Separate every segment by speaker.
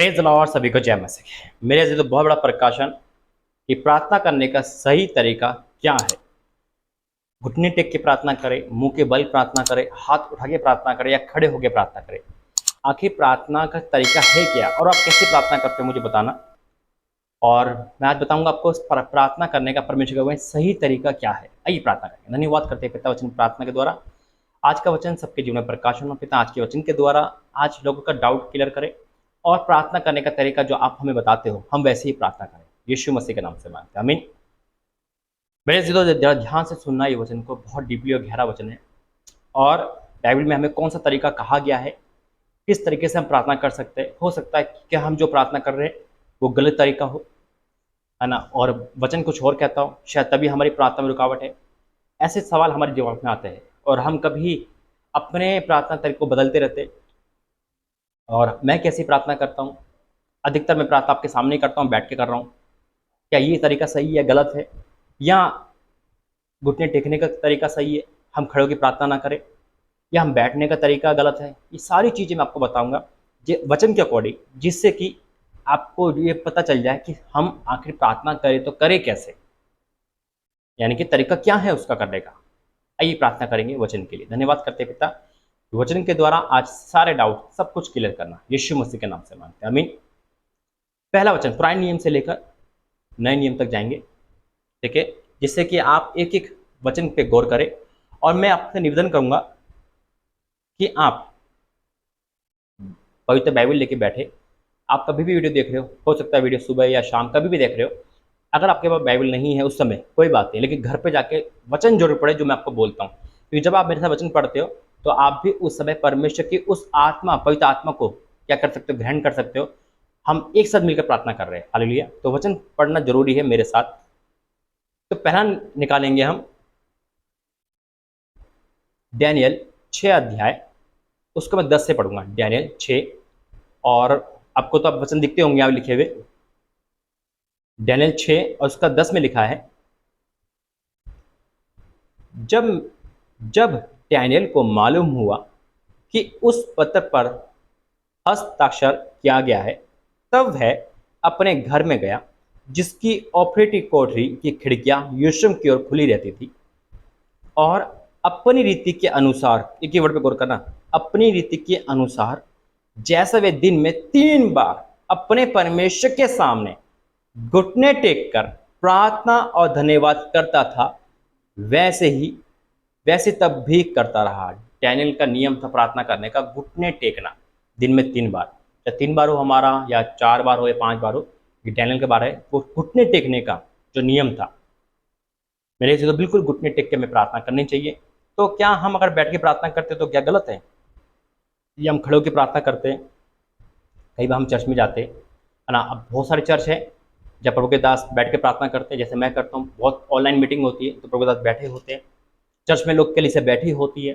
Speaker 1: Praise the Lord. सभी को जय मसीह। मेरे लिए तो बहुत बड़ा प्रकाशन कि प्रार्थना करने का सही तरीका क्या है। घुटने टेक के प्रार्थना करें, मुंह के बल प्रार्थना करें, हाथ उठा के प्रार्थना करें या खड़े होकर प्रार्थना करें। आखिर प्रार्थना का तरीका है क्या और आप कैसे प्रार्थना करते हो मुझे बताना। और मैं आज बताऊंगा आपको प्रार्थना करने का परमेश्वर का सही तरीका क्या है। आइए प्रार्थना करें। धन्यवाद करते हैं पिता वचन प्रार्थना के द्वारा। आज का वचन सबके जीवन में प्रकाशन हो पिता। आज के वचन के द्वारा आज लोगों का डाउट क्लियर करें और प्रार्थना करने का तरीका जो आप हमें बताते हो हम वैसे ही प्रार्थना करें। यीशु मसीह के नाम से मांगते हैं, आमीन। मेरे जीतो जरा ध्यान से सुनना, ये वचन को बहुत डीपली और गहरा वचन है। और बाइबल में हमें कौन सा तरीका कहा गया है, किस तरीके से हम प्रार्थना कर सकते हैं। हो सकता है कि हम जो प्रार्थना कर रहे हैं वो गलत तरीका हो, है ना, और वचन कुछ और कहता हो, शायद तभी हमारी प्रार्थना में रुकावट है। ऐसे सवाल हमारे दिमाग में आते हैं और हम कभी अपने प्रार्थना तरीके को बदलते रहते। और मैं कैसी प्रार्थना करता हूँ, अधिकतर मैं प्रार्थना आपके सामने ही करता हूँ, बैठ के कर रहा हूँ। क्या ये तरीका सही है, गलत है, या घुटने टेकने का तरीका सही है, हम खड़े होकर प्रार्थना ना करें, या हम बैठने का तरीका गलत है। ये सारी चीज़ें मैं आपको बताऊंगा वचन के अकॉर्डिंग, जिससे कि आपको ये पता चल जाए कि हम आखिर प्रार्थना करें तो करें कैसे, यानी कि तरीका क्या है उसका करने का। आइए प्रार्थना करेंगे वचन के लिए। धन्यवाद करते पिता, वचन के द्वारा आज सारे डाउट सब कुछ क्लियर करना। यीशु मसीह के नाम से मांगते हैं, आमीन। पहला वचन पुराने नियम से लेकर नए नियम तक जाएंगे, ठीक है, जिससे कि आप एक एक वचन पे गौर करें। और मैं आपसे निवेदन करूंगा कि आप पवित्र बाइबल लेके बैठे। आप कभी भी वीडियो देख रहे हो सकता है वीडियो सुबह या शाम कभी भी देख रहे हो। अगर आपके पास बाइबल नहीं है उस समय कोई बात नहीं, लेकिन घर पे जाके वचन जरूर पढ़े जो मैं आपको बोलता हूँ, क्योंकि जब आप मेरे साथ वचन पढ़ते हो तो आप भी उस समय परमेश्वर की उस आत्मा, पवित्र आत्मा को क्या कर सकते हो, ग्रहण कर सकते हो। हम एक साथ मिलकर प्रार्थना कर रहे हैं, हालेलुया। तो वचन पढ़ना जरूरी है मेरे साथ। तो पहला निकालेंगे हम डैनियल 6 अध्याय, उसको मैं 10 से पढ़ूंगा। डैनियल 6, और आपको तो अब वचन दिखते होंगे यहाँ लिखे हुए। डैनियल 6 और उसका 10 में लिखा है, जब जब डैनियल को मालूम हुआ कि उस पत्र पर हस्ताक्षर किया गया है, तब वह अपने घर में गया, जिसकी ऑपरेटिव कोठरी की खिड़कियां यरूशलेम की ओर खुली रहती थी, और अपनी रीति के अनुसार, एक ही वर्ड पे गौर करना, अपनी रीति के अनुसार जैसा वे दिन में 3 बार अपने परमेश्वर के सामने घुटने टेक कर प्रार्थना और धन्यवाद करता था, वैसे तब भी करता रहा। डैनियल का नियम था प्रार्थना करने का घुटने टेकना, दिन में 3 बार, या 3 बार हो हमारा, या 4 बार हो, या 5 बार हो। ये डैनियल के बारे है, वो घुटने टेकने का जो नियम था। मेरे से तो बिल्कुल घुटने टेक के हमें प्रार्थना करनी चाहिए। तो क्या हम अगर बैठ के प्रार्थना करते तो क्या गलत है, या हम खड़े होकर प्रार्थना करते हैं? कई बार हम चर्च में जाते हैं, है ना। अब बहुत सारे चर्च है जब प्रभु के दास बैठ के प्रार्थना करते हैं, जैसे मैं करता हूँ। बहुत ऑनलाइन मीटिंग होती है तो प्रभु के दास बैठे होते हैं, चर्च में लोग के लिए से बैठी होती है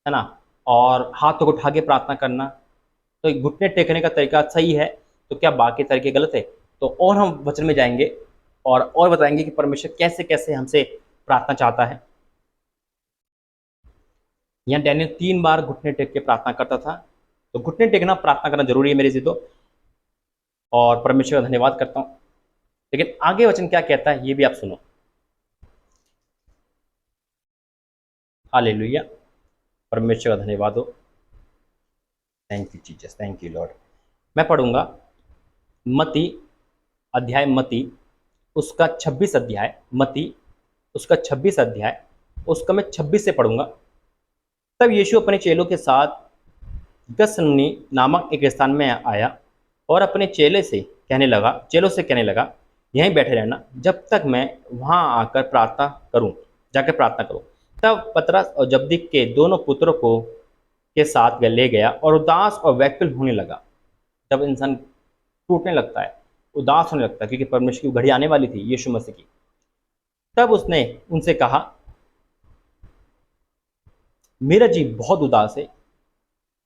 Speaker 1: ना। और हाथ को उठा के प्रार्थना करना, तो घुटने टेकने का तरीका सही है, तो क्या बाकी तरीके गलत है? तो और हम वचन में जाएंगे और बताएंगे कि परमेश्वर कैसे कैसे हमसे प्रार्थना चाहता है। यहाँ डैनियल 3 बार घुटने टेक के प्रार्थना करता था। तो घुटने टेकना, प्रार्थना करना जरूरी है मेरे से तो, और परमेश्वर का धन्यवाद करता हूँ। लेकिन आगे वचन क्या कहता है ये भी आप सुनो। हालेलुया, परमेश्वर का धन्यवाद हो। Thank you Jesus, thank you Lord. मैं पढ़ूंगा मती अध्याय, मती उसका 26 अध्याय, मती उसका 26 अध्याय, उसका मैं 26 से पढ़ूंगा। तब यीशु अपने चेलों के साथ गसमनी नामक एक स्थान में आया और अपने चेलों से कहने लगा, यहीं बैठे रहना जब तक मैं वहां आकर प्रार्थना करूं, जाकर प्रार्थना करूं। तब पतरस और जब्दी के दोनों पुत्रों को के साथ ले गया और उदास और व्याकुल होने लगा। जब इंसान टूटने लगता है, उदास होने लगता है, क्योंकि परमेश्वर की घड़ी आने वाली थी यीशु मसीह की, तब उसने उनसे कहा, मेरा जी बहुत उदास है,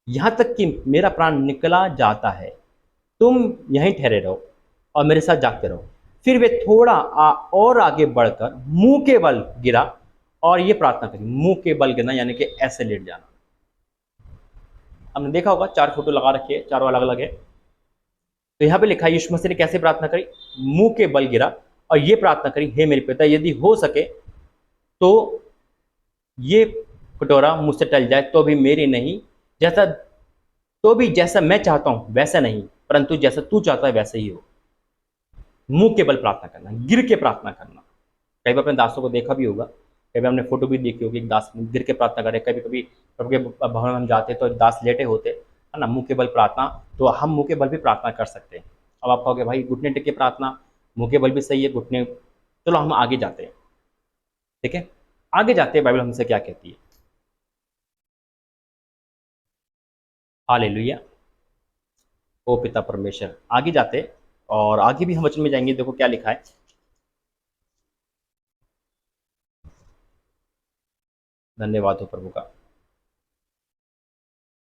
Speaker 1: यहाँ तक कि मेरा प्राण निकला जाता है। तुम यहीं ठहरे रहो और मेरे साथ जागते रहो। फिर वे थोड़ा और आगे बढ़कर मुंह के बल गिरा और ये प्रार्थना करी। मुंह के बल गिरना यानी कि ऐसे लेट जाना। हमने देखा होगा 4 फोटो लगा रखे हैं, चारों अलग अलग है। तो यहाँ पे लिखा है यीशु मसीह ने कैसे प्रार्थना करी, मुंह के बल गिरा और ये प्रार्थना करी, हे मेरे पिता यदि हो सके तो ये कटोरा मुझसे टल जाए, तो भी मेरी नहीं जैसा, तो भी जैसा मैं चाहता हूं वैसा नहीं, परंतु जैसा तू चाहता है वैसे ही हो। मुंह के बल प्रार्थना करना, गिर के प्रार्थना करना। कई बार अपने दासों को देखा भी होगा, कई बार हमने फोटो भी देखी होगी, एक दास गिर के प्रार्थना करे। कभी कभी प्रभु के भवन में हम जाते तो दास लेटे होते है ना, मुंह के बल प्रार्थना, तो हम मुंह के बल भी प्रार्थना कर सकते हैं। अब आप कहोगे भाई घुटने टेक के प्रार्थना, मुंह के बल भी सही है, घुटने, चलो हम आगे जाते हैं, ठीक है, आगे जाते हैं बाइबल हमसे क्या कहती है। हालेलुया, ओ पिता परमेश्वर। आगे जाते हैं और आगे भी हम वचन में जाएंगे, देखो क्या लिखा है। धन्यवाद हो प्रभु का।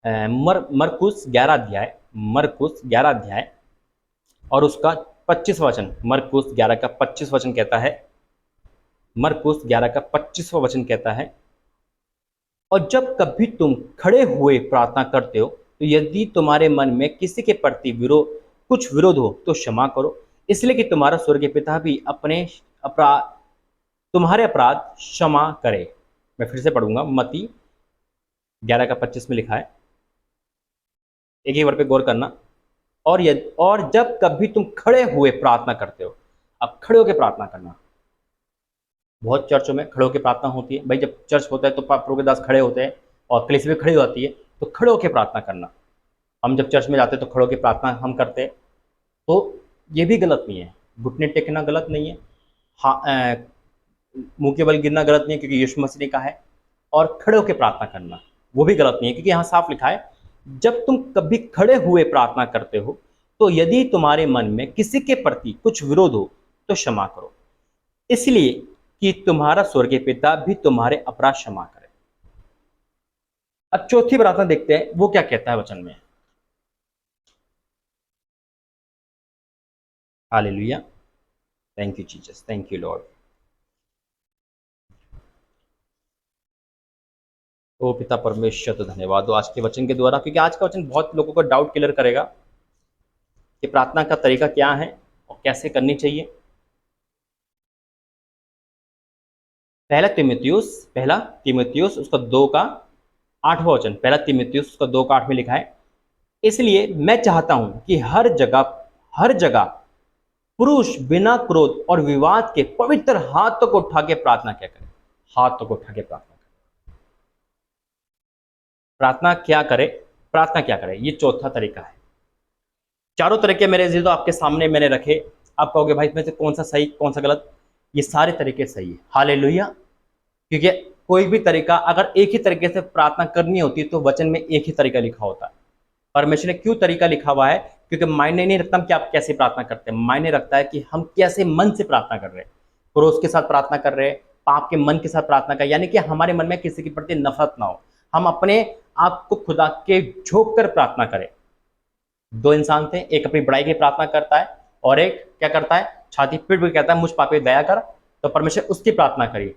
Speaker 1: मरकुस 11 अध्याय, मरकुस 11 अध्याय और उसका 25वां वचन, मरकुस 11 का 25 वचन कहता है, मरकुस 11 का 25वां वचन कहता है, और जब कभी तुम खड़े हुए प्रार्थना करते हो तो यदि तुम्हारे मन में किसी के प्रति कुछ विरोध हो तो क्षमा करो, इसलिए कि तुम्हारा स्वर्गीय पिता भी अपने अपराध तुम्हारे अपराध क्षमा करे। मैं फिर से पढ़ूंगा, मत्ती 11 का 25 में लिखा है, एक ही वर्ड पे गौर करना। और जब कभी तुम खड़े हुए प्रार्थना करते हो, अब खड़े होकर प्रार्थना करना। बहुत चर्चों में खड़े होकर प्रार्थना होती है, भाई जब चर्च होता है तो प्रभु के दास खड़े होते हैं और कलीसिया भी खड़ी होती है, तो खड़े होकर प्रार्थना करना। हम जब चर्च में जाते हैं तो खड़े होकर प्रार्थना हम करते हैं, तो ये भी गलत नहीं है। घुटने टेकना गलत नहीं है, हाँ, मुंह के बल गिरना गलत नहीं है क्योंकि यीशु मसीह ने कहा है, और खड़े होकर प्रार्थना करना वो भी गलत नहीं है क्योंकि यहाँ साफ लिखा है, जब तुम कभी खड़े हुए प्रार्थना करते हो तो यदि तुम्हारे मन में किसी के प्रति कुछ विरोध हो तो क्षमा करो, इसलिए कि तुम्हारा स्वर्गीय पिता भी तुम्हारे अपराध क्षमा करे। अब चौथी प्रार्थना देखते हैं, वो क्या कहता है वचन में। Hallelujah, thank you Jesus, thank you Lord. ओ पिता परमेश्वर, तो धन्यवाद हो आज के वचन के द्वारा, क्योंकि आज का वचन बहुत लोगों को डाउट क्लियर करेगा कि प्रार्थना का तरीका क्या है और कैसे करनी चाहिए। पहला तीमुथियुस उसका 2 का 8वां वचन, पहला तीमुथियुस उसका 2 का 8 में लिखा है, इसलिए मैं चाहता हूं कि हर जगह पुरुष बिना क्रोध और विवाद के पवित्र हाथों को उठा के प्रार्थना क्या करें, हाथों को उठा के प्रार्थना करें। प्रार्थना क्या करे, ये चौथा तरीका है। चारों तरीके मेरे जी तो आपके सामने मैंने रखे, आप कहोगे भाई इसमें से कौन सा सही कौन सा गलत, ये सारे तरीके सही है। हालेलुया, क्योंकि कोई भी तरीका अगर एक ही तरीके से प्रार्थना करनी होती तो वचन में एक ही तरीका लिखा होता है। परमेश्वर ने क्यों तरीका लिखा हुआ है, क्योंकि मायने नहीं रखता कि आप कैसे प्रार्थना करते हैं, मायने रखता है कि हम कैसे मन से प्रार्थना कर रहे हैं, क्रोध के साथ प्रार्थना कर रहे हैं, पाप के मन के साथ प्रार्थना कर, यानी कि हमारे मन में किसी के प्रति नफरत ना हो, हम अपने आप को खुदा के झोंक कर प्रार्थना करें। 2 इंसान थे, एक अपनी बड़ाई की प्रार्थना करता है और एक क्या करता है, छाती पीट पीट कहता है मुझ पापी दया कर, तो परमेश्वर उसकी प्रार्थना करिए।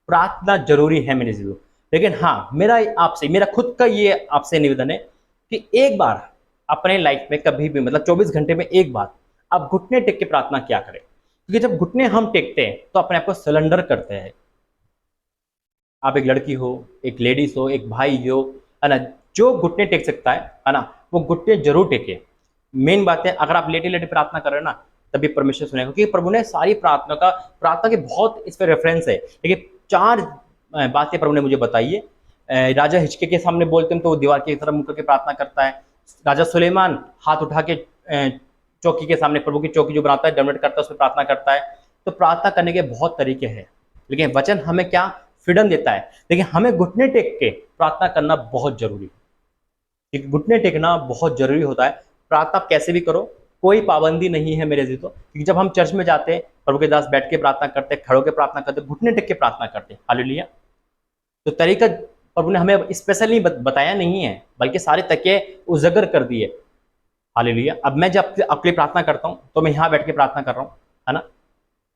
Speaker 1: प्रार्थना जरूरी है मेरे जीवन, लेकिन हाँ मेरा खुद का ये आपसे निवेदन है कि एक बार अपने लाइफ में कभी भी, मतलब 24 घंटे में एक बार आप घुटने टेक के प्रार्थना क्या करें, क्योंकि जब घुटने हम टेकते हैं तो अपने आप को सरेंडर करते हैं। आप एक लड़की हो, एक लेडीज हो, एक भाई हो, है ना, जो घुटने टेक सकता है ना, वो घुटने जरूर टेके। मेन बात है, अगर आप लेटे लेटे प्रार्थना कर रहे हैं ना, तभी परमेश्वर सुनेगा, क्योंकि प्रभु ने सारी प्रार्थना के बहुत इस पर रेफरेंस है, लेकिन 4 बातें प्रभु ने मुझे बताई है। राजा हिचके के सामने बोलते हैं तो वो दीवार की तरफ मुड़ करके प्रार्थना करता है। राजा सुलेमान हाथ उठा के चौकी के सामने, प्रभु की चौकी जो बनाता है, डोनेट करता है, उसमें प्रार्थना करता है। तो प्रार्थना करने के बहुत तरीके हैं, लेकिन वचन हमें क्या फ्रीडम देता है, लेकिन हमें घुटने टेक के प्रार्थना करना बहुत जरूरी है, क्योंकि घुटने टेकना बहुत जरूरी होता है। प्रार्थना आप कैसे भी करो, कोई पाबंदी नहीं है मेरे जी तो, क्योंकि जब हम चर्च में जाते हैं, प्रभु के दास बैठ के प्रार्थना करते, खड़ो के प्रार्थना करते, घुटने टेक के प्रार्थना करते। हालेलुया। तो तरीका प्रभु ने हमें स्पेशली बताया नहीं है, बल्कि सारे तरीके उजागर कर दिए। हालेलुया। अब मैं जब अपनी प्रार्थना करता हूँ तो मैं यहाँ बैठ के प्रार्थना कर रहा हूँ, है ना।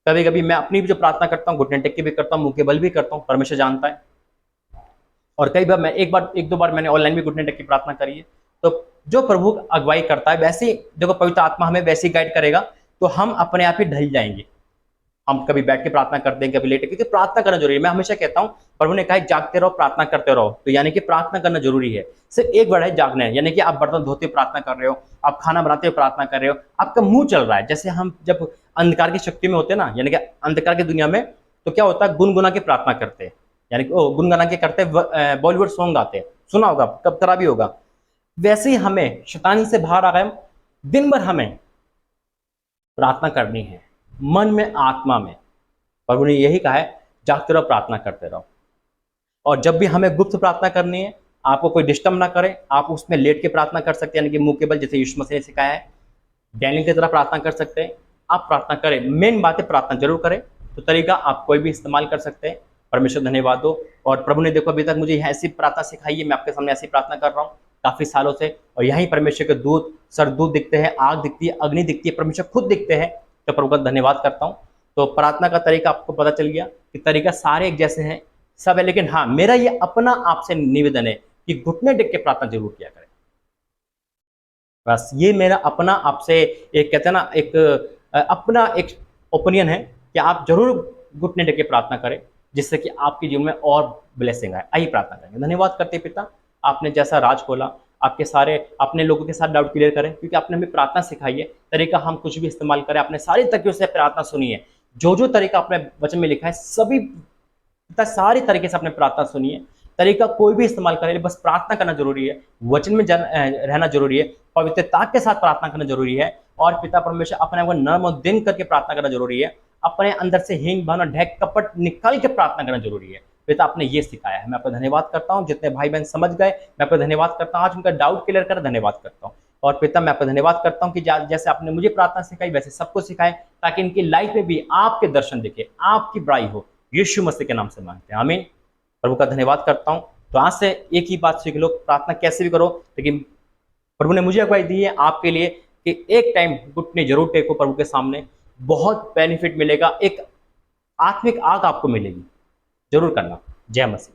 Speaker 1: कभी कभी मैं अपनी भी जो प्रार्थना करता हूँ, घुटने टेक के भी करता हूँ, मुंह के बल भी करता हूँ, परमेश्वर जानता है। और कई बार मैं एक 2 बार मैंने ऑनलाइन भी घुटने टेक की प्रार्थना करी है। तो जो प्रभु अगुवाई करता है वैसे देखो पवित्र आत्मा हमें वैसे गाइड करेगा, तो हम अपने आप ही ढल जाएंगे। हम कभी बैठ के प्रार्थना करते हैं, कभी लेटे, क्योंकि प्रार्थना करना जरूरी है। मैं हमेशा कहता हूँ, प्रभु ने कहा जागते रहो, प्रार्थना करते रहो, तो यानी कि प्रार्थना करना जरूरी है। सिर्फ एक वर्ड है जागना है, यानी कि आप बर्तन धोते हुए प्रार्थना कर रहे हो, आप खाना बनाते हुए प्रार्थना कर रहे हो, आपका मुंह चल रहा है। जैसे हम जब अंधकार की शक्ति में होते हैं ना, यानी कि अंधकार की दुनिया में, तो क्या होता है, गुनगुना के प्रार्थना करते हैं, यानी कि गुनगुना के करते बॉलीवुड सॉन्ग गाते हैं, सुना होगा, कब तरह भी होगा। वैसे ही हमें शैतानी से बाहर आ गए, दिन भर हमें प्रार्थना करनी है, मन में आत्मा में। प्रभु ने यही कहा है, जागते रहो, प्रार्थना करते रहो। और जब भी हमें गुप्त प्रार्थना करनी है, आपको कोई डिस्टर्ब ना करे, आप उसमें लेट के प्रार्थना कर सकते हैं, यानी कि मुंह के बल, जैसे यीशु मसीह ने सिखाया है, डैनियल की तरह प्रार्थना कर सकते हैं। आप प्रार्थना करें, मेन बात है प्रार्थना जरूर करें। तो तरीका आप कोई भी इस्तेमाल कर सकते हैं। परमेश्वर धन्यवाद हो। और प्रभु ने देखो अभी तक मुझे ऐसी प्रार्थना सिखाई है, मैं आपके सामने ऐसी प्रार्थना कर रहा हूँ काफी सालों से। और यहीं परमेश्वर के दूत, सरदूत दिखते हैं, आग दिखती है, अग्नि दिखती है, परमेश्वर खुद दिखते हैं। तो प्रभु का धन्यवाद करता हूँ। तो प्रार्थना का तरीका आपको पता चल गया कि तरीका सारे एक जैसे हैं, सब है, लेकिन हाँ, मेरा ये अपना आपसे निवेदन है कि घुटने टेक के प्रार्थना जरूर किया करें। बस ये मेरा अपना आपसे एक, कहते हैं ना, एक अपना एक ओपिनियन है कि आप जरूर घुटने टेक के प्रार्थना करें, जिससे कि आपके जीवन में और ब्लेसिंग आए। आइए प्रार्थना करेंगे। धन्यवाद करते पिता, आपने जैसा राज खोला, आपके सारे अपने लोगों के साथ डाउट क्लियर करें, क्योंकि आपने हमें प्रार्थना सिखाई है। तरीका हम कुछ भी इस्तेमाल करें, आपने सारे तरीकों से प्रार्थना सुनी है। जो जो तरीका आपने वचन में लिखा है, सभी सारी तरीके से आपने प्रार्थना सुनी है। तरीका कोई भी इस्तेमाल करें, बस प्रार्थना करना जरूरी है, वचन में रहना जरूरी है, पवित्रता के साथ प्रार्थना करना जरूरी है। और पिता परमेश्वर अपने आप को नर्म और दिन करके प्रार्थना करना जरूरी है। अपने अंदर से हीन भावना, ढेक कपट निकाल के प्रार्थना करना जरूरी है। पिता आपने ये सिखाया है, मैं आपका धन्यवाद करता हूँ। जितने भाई बहन समझ गए, मैं आपका धन्यवाद करता हूँ। आज उनका डाउट क्लियर कर धन्यवाद करता हूँ। और पिता मैं आपका धन्यवाद करता हूँ कि जैसे आपने मुझे प्रार्थना सिखाई, वैसे सबको सिखाए, ताकि इनकी लाइफ में भी आपके दर्शन दिखे, आपकी बड़ाई हो। यीशु मसीह के नाम से मांगते हैं, आमीन। प्रभु का धन्यवाद करता हूँ। तो आज से एक ही बात सीख लो, प्रार्थना कैसे भी करो, लेकिन प्रभु ने मुझे अगुवाई दी है आपके लिए कि एक टाइम घुटने जरूर टेको प्रभु के सामने, बहुत बेनिफिट मिलेगा, एक आत्मिक आग आपको मिलेगी। जरूर करना। जय मसीह।